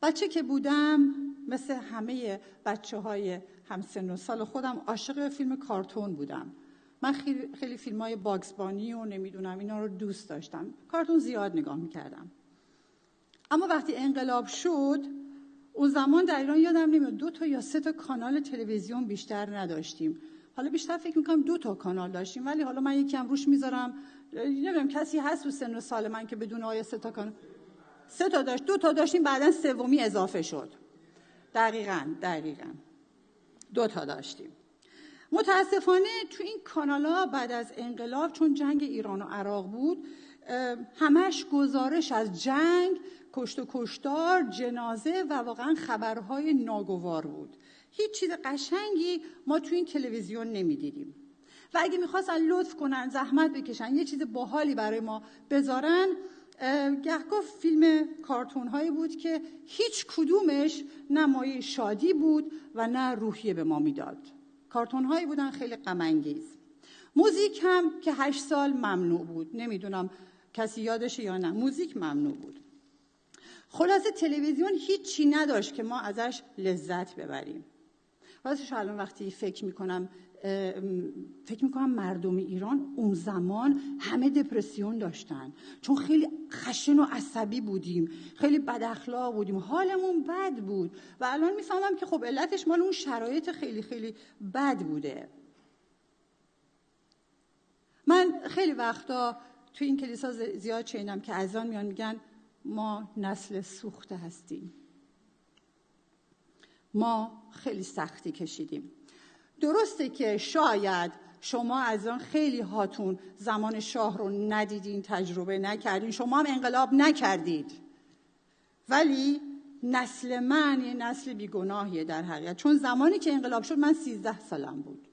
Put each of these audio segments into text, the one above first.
بچه که بودم مثل همه بچه‌های همسن و سال خودم عاشق فیلم کارتون بودم. من خیلی فیلم‌های باگز بانی و نمیدونم اینا رو دوست داشتم. کارتون زیاد نگاه می‌کردم. اما وقتی انقلاب شد، اون زمان در ایران یادم نمیاد 2 تا یا 3 تا کانال تلویزیون بیشتر نداشتیم. حالا بیشتر فکر می‌کنم 2 تا کانال داشتیم، ولی حالا من یکی هم روش میذارم. نمیدونم کسی هست تو سن و سال من که بدون آیا 3 تا کانال 3 تا داشت، 2 تا داشتیم، بعدن سومی اضافه شد. دقیقاً 2 تا داشتیم. متاسفانه تو این کانالا بعد از انقلاب چون جنگ ایران و عراق بود، همش گزارش از جنگ، کشت و کشتار، جنازه و واقعا خبرهای ناگوار بود. هیچ چیز قشنگی ما تو این تلویزیون نمیدیدیم. و اگه میخواستن لطف کنن، زحمت بکشن، یه چیز باحالی برای ما بذارن، گهگاه فیلم کارتون هایی بود که هیچ کدومش نه مایه شادی بود و نه روحیه به ما میداد. کارتون هایی بودن خیلی غم انگیز. موزیک هم که 8 سال ممنوع بود. نمیدونم کسی یادشه یا نه، موزیک ممنوع بود. خلاصه تلویزیون هیچی نداشت که ما ازش لذت ببریم. راستش الان وقتی فکر میکنم مردم ایران اون زمان همه دپرسیون داشتن، چون خیلی خشن و عصبی بودیم، خیلی بد اخلاق بودیم، حالمون بد بود. و الان میفهمم که خب علتش مال اون شرایط خیلی خیلی بد بوده. من خیلی وقتا تو این کلیسا زیاد شنیدم که اذان میان میگن ما نسل سوخته هستیم، ما خیلی سختی کشیدیم. درسته که شاید شما از آن خیلی هاتون زمان شاه رو ندیدین، تجربه نکردین، شما هم انقلاب نکردید، ولی نسل من یه نسل بیگناهیه در حقیقت. چون زمانی که انقلاب شد من 13 سالم بود.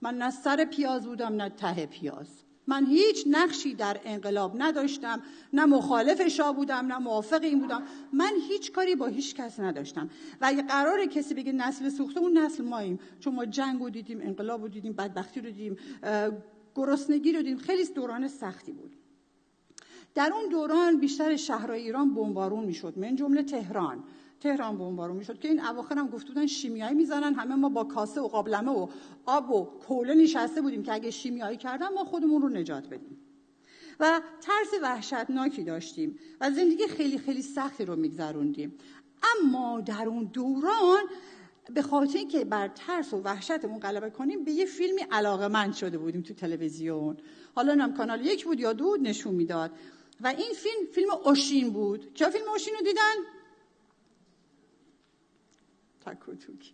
من نه سر پیاز بودم نه ته پیاز. من هیچ نقشی در انقلاب نداشتم، نه مخالف شاه بودم نه موافق این بودم. من هیچ کاری با هیچ کس نداشتم. و اگه قراره کسی بگه نسل سوخته، اون نسل ماییم، چون ما جنگ رو دیدیم، انقلاب رو دیدیم، بدبختی رو دیدیم، گرسنگی رو دیدیم. خیلی دوران سختی بود. در اون دوران بیشتر شهرهای ایران بمبارون میشد، من جمله تهران بمبارون میشد که این اواخر هم گفته بودن شیمیایی میزنن. همه ما با کاسه و قابلمه و آب و کوله نشسته بودیم که اگه شیمیایی کردن ما خودمون رو نجات بدیم. و ترس وحشتناکی داشتیم و زندگی خیلی خیلی سختی رو میگذروندیم. اما در اون دوران به خاطر اینکه بر ترس و وحشتمون غلبه کنیم، به یه فیلمی علاقه‌مند شده بودیم تو تلویزیون. حالا نم کانال 1 بود یا 2 نشون میداد. و این فیلم اوشین بود. کیا فیلم اوشین رو دیدن؟ تک و توک.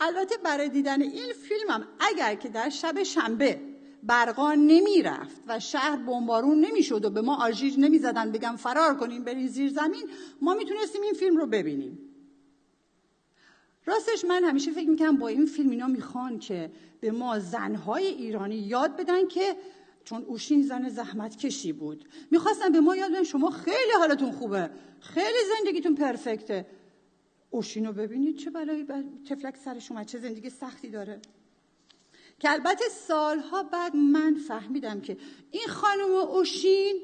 البته برای دیدن این فیلم هم اگر که در شب شنبه برقا نمی رفت و شهر بمبارون نمی شد و به ما آژیر نمی زدن بگم فرار کنیم برین زیر زمین، ما میتونستیم این فیلم رو ببینیم. راستش من همیشه فکر میکنم با این فیلم اینا میخوان که به ما زنهای ایرانی یاد بدن که، چون اوشین زن زحمت کشی بود، میخواستن به ما یاد بدن شما خیلی حالتون خوبه، خیلی زندگیتون پرفکته، اوشین رو ببینید چه بلایی تفلک سرش اومد، چه زندگی سختی داره. که البته سالها بعد من فهمیدم که این خانم اوشین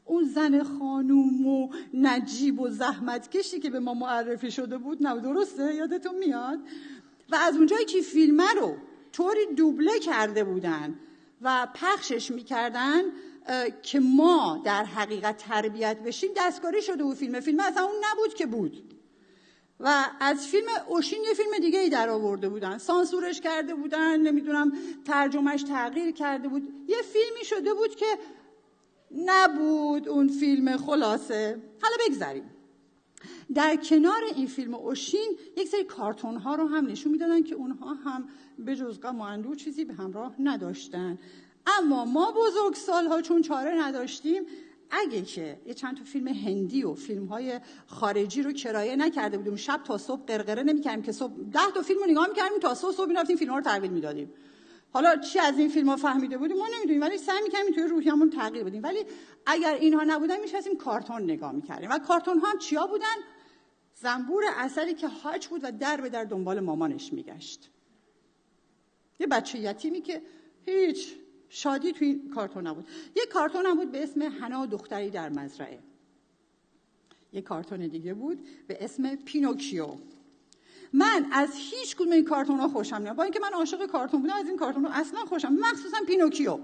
اون زن خانوم و نجیب و زحمت کشی که به ما معرفی شده بود نه، درسته؟ یادتون میاد؟ و از اونجایی که فیلم رو طوری دوبله کرده بودن و پخشش میکردن که ما در حقیقت تربیت بشیم، دستکاری شده بود. فیلم اصلا اون نبود که بود. و از فیلم اوشین یه فیلم دیگه ای در آورده بودن، سانسورش کرده بودن، نمیدونم ترجمهش تغییر کرده بود، یه فیلمی شده بود که نبود اون فیلم. خلاصه حالا بگذاریم. در کنار این فیلم اوشین یک سری کارتون ها رو هم نشون میدادن که اونها هم به جز غم و اندوه چیزی به همراه نداشتن. اما ما بزرگسال‌ها چون چاره نداشتیم، اگه که یه چند تا فیلم هندی و فیلم‌های خارجی رو کرایه نکرده بودیم، شب تا صبح قرقره نمی‌کردیم که صبح 10 تا فیلم رو نگاه می‌کردیم تا صبح می‌رفتیم فیلم‌ها رو تحویل می‌دادیم. حالا چی از این فیلم‌ها فهمیده بودیم ما نمی‌دونیم، ولی سعی می‌کردیم توی روحیه‌مون تغییر بدیم. ولی اگر اینها نبودن می‌شستیم کارتون نگاه می‌کردیم. و کارتون‌ها هم چیا بودن؟ زنبور عسلی که حاج بود و در به در دنبال مامانش می‌گشت. یه بچه یتیمی که هیچ شادی توی کارتون نبود. یه کارتون هم بود به اسم حنا و دختری در مزرعه یک کارتون دیگه بود به اسم پینوکیو. من از هیچ کدوم این کارتون‌ها خوشم نمیاد، با اینکه من عاشق کارتون بودم، از این کارتون‌ها اصلا خوشم، مخصوصا پینوکیو.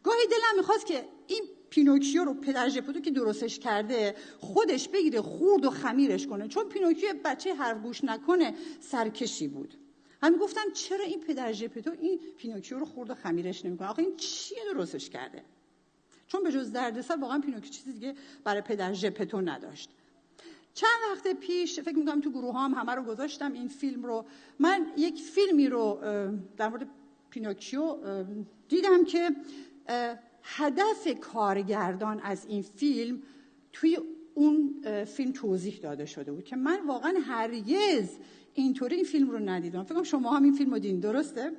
گاهی دلم می‌خواست که این پینوکیو رو پدر ژپتو که درستش کرده خودش بگیره خورد و خمیرش کنه، چون پینوکیو بچه حرف گوش نکنه سرکشی بود. من گفتم چرا این پدر ژپتو این پینوکیو رو خورد و خمیرش نمی‌کنه؟ آخه این چیه درستش کرده؟ چون به جز دردسر واقعا پینوکیو چیزی دیگه برای پدر ژپتو نداشت. چند وقت پیش فکر می‌کنم تو گروهام همه رو گذاشتم این فیلم رو. من یک فیلمی رو در مورد پینوکیو دیدم که هدف کارگردان از این فیلم توی اون فیلم توضیح داده شده بود که من واقعا هرگز اینطوری این فیلم رو ندیدم. فکر کنم شما هم این فیلم رو دیدین، درسته؟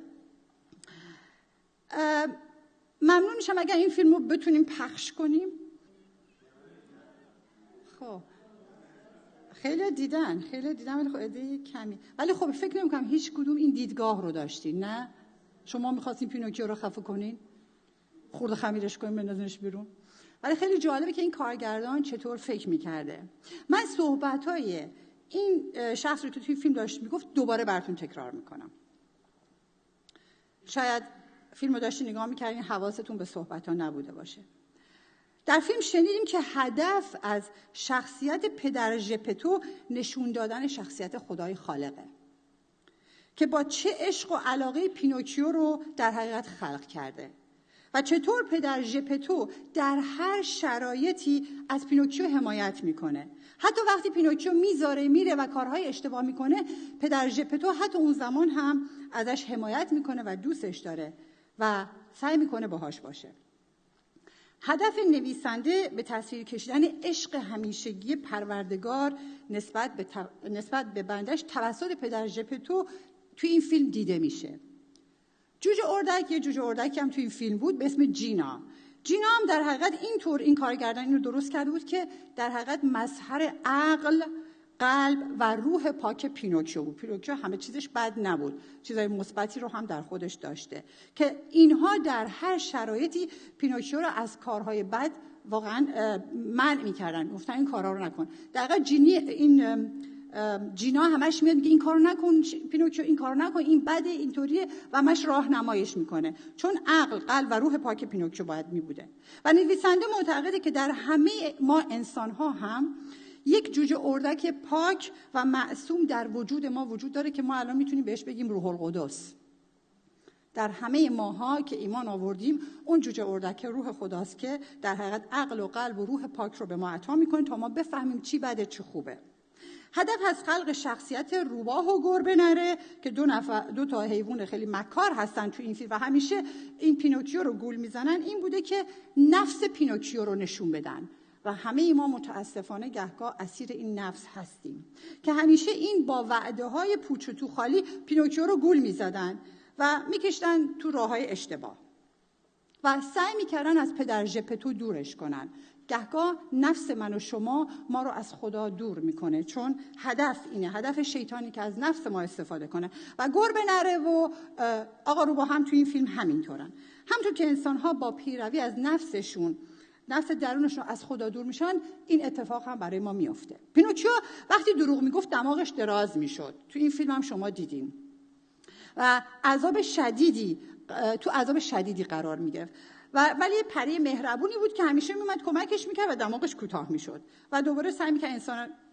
ممنون میشم اگر این فیلم رو بتونیم پخش کنیم. خب خیلی دیدن ولی خب عده کمی. ولی خب فکر نمی‌کنم هیچ کدوم این دیدگاه رو داشتین. نه شما می‌خواستین پینوکیو رو خفه کنین، خورد خمیرش کنین، بندازینش بیرون. ولی خیلی جالبه که این کارگردان چطور فکر می‌کرده. من صحبت‌های این شخص رو که توی فیلم داشت میگفت دوباره براتون تکرار می‌کنم. شاید فیلم رو داشتین نگاه می‌کردین حواستون به صحبت‌ها نبوده باشه. در فیلم شنیدیم که هدف از شخصیت پدر ژپتو نشون دادن شخصیت خدای خالقه که با چه عشق و علاقه پینوکیو رو در حقیقت خلق کرده و چطور پدر ژپتو در هر شرایطی از پینوکیو حمایت میکنه. حتی وقتی پینوکیو میره و کارهای اشتباه میکنه، پدر ژپتو حتی اون زمان هم ازش حمایت میکنه و دوستش داره و سعی میکنه باهاش باشه. هدف نویسنده به تصویر کشیدن عشق همیشگی پروردگار نسبت به بندش توسط پدر ژپتو توی این فیلم دیده میشه. یه جوجه اردک هم توی این فیلم بود به اسم جینا هم در حقیقت این کارگردان اینو درست کرده بود که در حقیقت مظهر عقل، قلب و روح پاک پینوکیو بود. پینوکیو همه چیزش بد نبود، چیزای مثبتی رو هم در خودش داشته که اینها در هر شرایطی پینوکیو رو از کارهای بد واقعا منع می‌کردن، گفتن این کارا رو نکن. در واقع جینا همش میاد میگه این کارو نکن پینوکیو، این کارو نکن، این بده، اینطوریه و همش راهنماییش میکنه، چون عقل، قلب و روح پاک پینوکیو باید میبوده. و نویسنده معتقده که در همه ما انسان‌ها هم یک جوجه اردک پاک و معصوم در وجود ما وجود داره که ما الان میتونیم بهش بگیم روح القدس. در همه ماها که ایمان آوردیم اون جوجه اردک روح خداست که در حقیقت عقل و قلب و روح پاک رو به ما عطا میکنه تا ما بفهمیم چی بده چی خوبه. هدف از خلق شخصیت روباه و گربه نره که دو تا حیوان خیلی مکار هستن تو این فیلم و همیشه این پینوکیو رو گول میزنن این بوده که نفس پینوکیو رو نشون بدن و همه ما متاسفانه گهگاه اسیر این نفس هستیم که همیشه این با وعده های پوچ و تو خالی پینوکیو رو گول میزدن و میکشتن تو راههای اشتباه و سعی میکردن از پدر ژپتو دورش کنن. گهگاه نفس من و شما ما رو از خدا دور میکنه، چون هدف اینه، هدف شیطانی که از نفس ما استفاده کنه. و گربه نره و آقا رو با هم تو این فیلم همینطورن. همونطور که انسان‌ها با پیروی از نفس درونشون از خدا دور میشن، این اتفاق هم برای ما میفته. پینوکیو وقتی دروغ میگفت دماغش دراز میشد، تو این فیلم هم شما دیدین، و تو عذاب شدیدی قرار میگرفت. ولی یه پری مهربونی بود که همیشه میومد کمکش میکرد و دماغش کوتاه میشد و دوباره سعی میکرد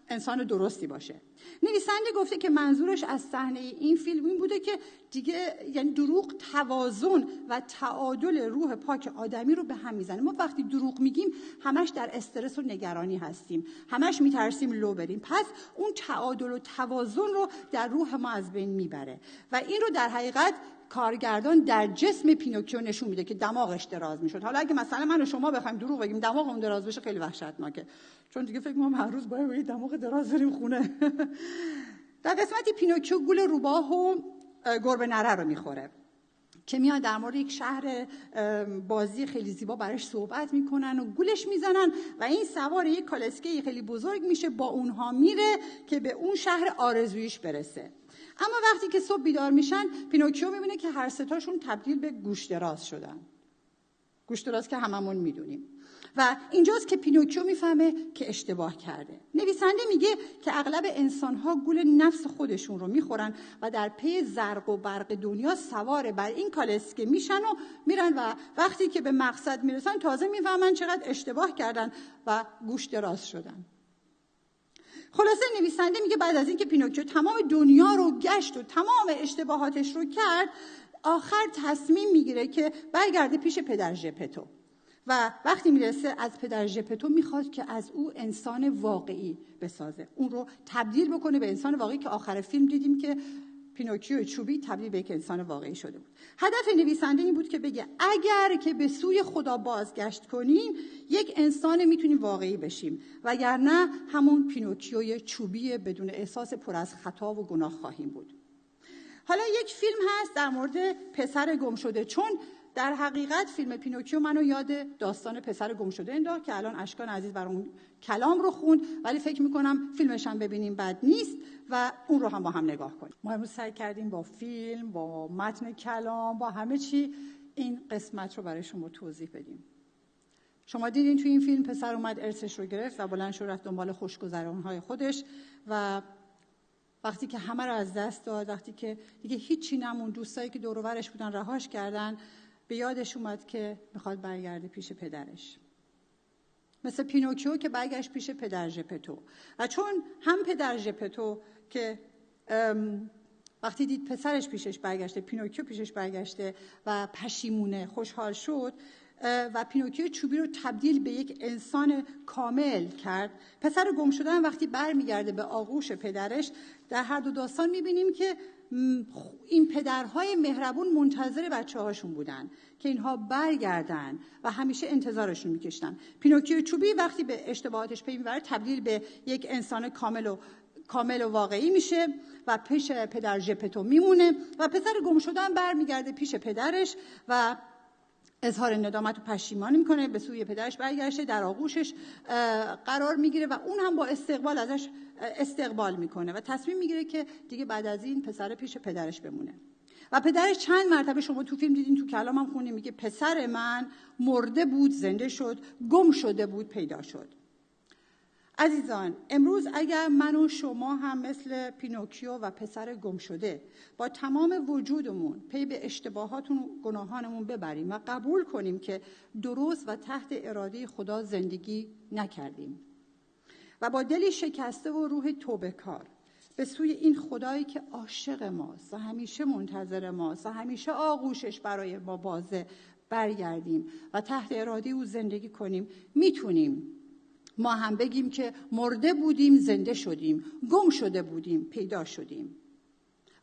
انسان درستی باشه. نویسنده گفته که منظورش از صحنه این فیلم این بوده که دیگه یعنی دروغ توازن و تعادل روح پاک آدمی رو به هم میزنه. ما وقتی دروغ میگیم همش در استرس و نگرانی هستیم، همش میترسیم لو بریم، پس اون تعادل و توازن رو در روح ما از بین میبره و این رو در حقیقت کارگردان در جسم پینوکیو نشون میده که دماغش دراز میشد. حالا اگه مثلا من و شما بخوایم دروغ بگیم دماغمون دراز بشه خیلی وحشتناکه، چون دیگه فکر می‌کنم هر روز باید دماغ دراز بریم خونه. در قسمتی پینوکیو گول روباه و گربه نره رو میخوره که میاد در مورد یک شهر بازی خیلی زیبا براش صحبت میکنن و گولش میزنن و این سوار یک کالسکه خیلی بزرگ میشه، با اونها میره که به اون شهر آرزویش برسه. اما وقتی که صبح بیدار میشن پینوکیو میبینه که هر سه تاشون تبدیل به گوش‌دراز شدن. گوش‌دراز که هممون میدونیم. و اینجاست که پینوکیو میفهمه که اشتباه کرده. نویسنده میگه که اغلب انسان‌ها گول نفس خودشون رو میخورن و در پی زرق و برق دنیا سوار بر این کالسکه میشن و میرن و وقتی که به مقصد میرسن تازه میفهمن چقدر اشتباه کردن و گوش دراز شدن. خلاصه نویسنده میگه بعد از اینکه پینوکیو تمام دنیا رو گشت و تمام اشتباهاتش رو کرد، آخر تصمیم میگیره که برگرده پیش پدر ژپتو و وقتی میرسه از پدر ژپتو میخواد که از او انسان واقعی بسازه، اون رو تبدیل بکنه به انسان واقعی که آخر فیلم دیدیم که پینوکیو چوبی تبدیل به یک انسان واقعی شده بود. هدف نویسنده این بود که بگه اگر که به سوی خدا بازگشت کنیم یک انسان میتونیم واقعی بشیم، وگرنه همون پینوکیوی چوبی بدون احساس پر از خطا و گناه خواهیم بود. حالا یک فیلم هست در مورد پسر گم شده، چون در حقیقت فیلم پینوکیو منو یاد داستان پسر گم شده انداخت که الان اشکان عزیز برامون کلام رو خوند، ولی فکر میکنم فیلمش هم ببینیم بد نیست و اون رو هم با هم نگاه کنیم. ما امروز سعی کردیم با فیلم، با متن کلام، با همه چی این قسمت رو برای شما توضیح بدیم. شما دیدین توی این فیلم پسر اومد ارثش رو گرفت و بلند شد رفت دنبال خوشگذرون‌های خودش و وقتی که همه رو از دست داد، وقتی که دیگه هیچی نمون، دوستایی که دور و برش بودن رهاش کردن، به یادش اومد که میخواد برگرده پیش پدرش. مثل پینوکیو که برگشت پیش پدر ژپتو. و چون هم پدر ژپتو که وقتی دید پسرش پیشش برگشته، پینوکیو پیشش برگشته و پشیمونه، خوشحال شد و پینوکیو چوبی رو تبدیل به یک انسان کامل کرد. پسر گم شدن وقتی برمیگرده به آغوش پدرش، در هر دو داستان میبینیم که این پدرهای مهربون منتظر بچه‌هاشون بودن که اینها برگردن و همیشه انتظارشون میکشتن. پینوکیو چوبی وقتی به اشتباهاتش پی میبره تبدیل به یک انسان کامل و واقعی میشه و پیش پدر ژپتو میمونه و پسر گم شدن برمیگرده پیش پدرش و اظهار ندامت و پشیمانی میکنه، به سوی پدرش برگشته، در آغوشش قرار میگیره و اون هم با استقبال ازش استقبال میکنه و تصمیم میگیره که دیگه بعد از این پسر پیش پدرش بمونه. و پدرش چند مرتبه، شما تو فیلم دیدین، تو کلام هم خونیم، میگه پسر من مرده بود زنده شد، گم شده بود پیدا شد. عزیزان، امروز اگر من و شما هم مثل پینوکیو و پسر گم شده با تمام وجودمون پی به اشتباهات و گناهانمون ببریم و قبول کنیم که درست و تحت اراده خدا زندگی نکردیم و با دلی شکسته و روح توبه‌کار به سوی این خدایی که عاشق ماست و همیشه منتظر ماست و همیشه آغوشش برای ما بازه برگردیم و تحت اراده او زندگی کنیم، میتونیم ما هم بگیم که مرده بودیم زنده شدیم، گم شده بودیم پیدا شدیم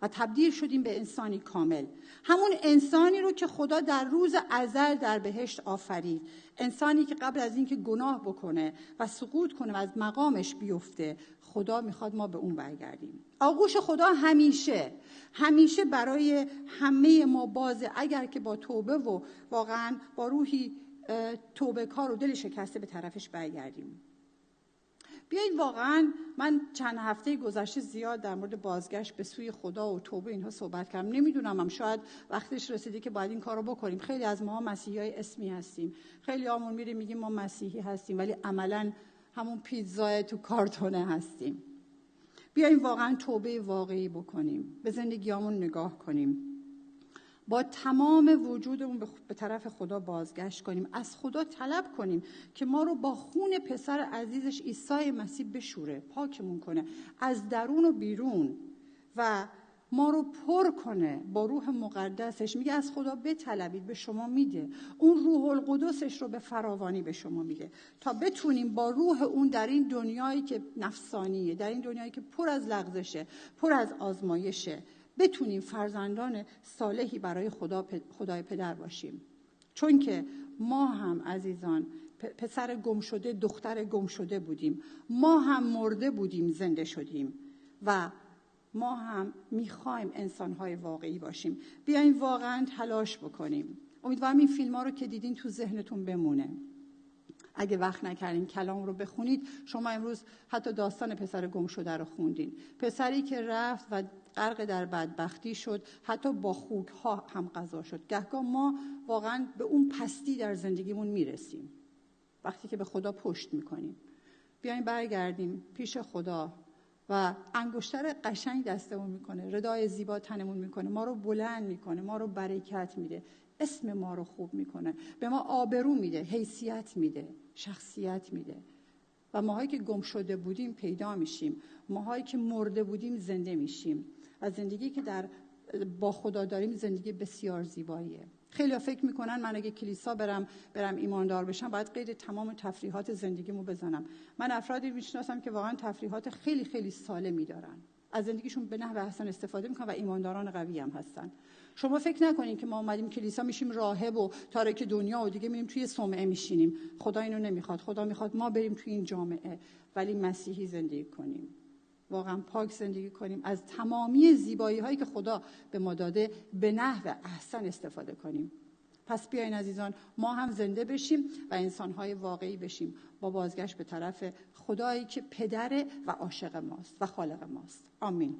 و تبدیل شدیم به انسانی کامل. همون انسانی رو که خدا در روز ازل در بهشت آفرید، انسانی که قبل از اینکه گناه بکنه و سقوط کنه و از مقامش بیفته، خدا میخواد ما به اون برگردیم. آغوش خدا همیشه برای همه ما بازه، اگر که با توبه و واقعا با روحی توبه کار و دل شکسته به طرفش برگردیم. بیایید، واقعا من چند هفته گذشته زیاد در مورد بازگشت به سوی خدا و توبه اینها صحبت کردم. نمیدونم هم شاید وقتش رسیده که باید این کار رو بکنیم. خیلی از ما مسیحیای اسمی هستیم، خیلی همون میگیم ما مسیحی هستیم ولی عملاً همون پیتزای تو کارتونه هستیم. بیایید واقعا توبه واقعی بکنیم، به زندگیامون نگاه کنیم، با تمام وجودمون به طرف خدا بازگشت کنیم، از خدا طلب کنیم که ما رو با خون پسر عزیزش عیسی مسیح بشوره، پاکمون کنه از درون و بیرون و ما رو پر کنه با روح مقدسش. میگه از خدا بطلبید به شما میده، اون روح القدسش رو به فراوانی به شما میده تا بتونیم با روح اون در این دنیایی که نفسانیه، در این دنیایی که پر از لغزشه، پر از آزمایشه، بتونیم فرزندان صالحی برای خدای پدر باشیم. چون که ما هم عزیزان پسر گم شده، دختر گم شده بودیم، ما هم مرده بودیم زنده شدیم و ما هم میخوایم انسانهای واقعی باشیم. بیاین واقعا تلاش بکنیم. امیدوارم این فیلم ها رو که دیدین تو ذهنتون بمونه. اگه وقت نکردین کلام رو بخونید، شما امروز حتی داستان پسر گم شده رو خوندین، پسری که رفت و غرق در بدبختی شد، حتی با خوک ها هم غذا شد. گهگاه ما واقعا به اون پستی در زندگیمون میرسیم وقتی که به خدا پشت میکنیم. بیاین برگردیم پیش خدا و انگشتر قشنگ دستمون میکنه، ردای زیبا تنمون میکنه، ما رو بلند میکنه، ما رو برکت میده، اسم ما رو خوب میکنه، به ما آبرو میده، حیثیت میده، شخصیت میده. و ماهایی که گم شده بودیم پیدا میشیم، ماهایی که مرده بودیم زنده میشیم. و زندگی که با خدا داریم زندگی بسیار زیباییه. خیلی فکر میکنن من اگه کلیسا برم ایماندار بشم باید قید تمام تفریحات زندگیمو بزنم. من افرادی میشناسم که واقعا تفریحات خیلی خیلی سالمی دارن، از زندگیشون به نحو احسن استفاده میکنن و ایمانداران قوی هم هستن. شما فکر نکنین که ما اومدیم کلیسا میشیم راهب و تارک دنیا و دیگه میریم توی صومعه میشینیم. خدا اینو نمیخواد. خدا میخواد ما بریم توی این جامعه ولی مسیحی زندگی کنیم، واقعا پاک زندگی کنیم، از تمامی زیبایی هایی که خدا به ما داده به نحو احسن استفاده کنیم. پس بیاین عزیزان ما هم زنده بشیم و انسان‌های واقعی بشیم با بازگشت به طرف خدایی که پدر و عاشق ماست و خالق ماست. آمین.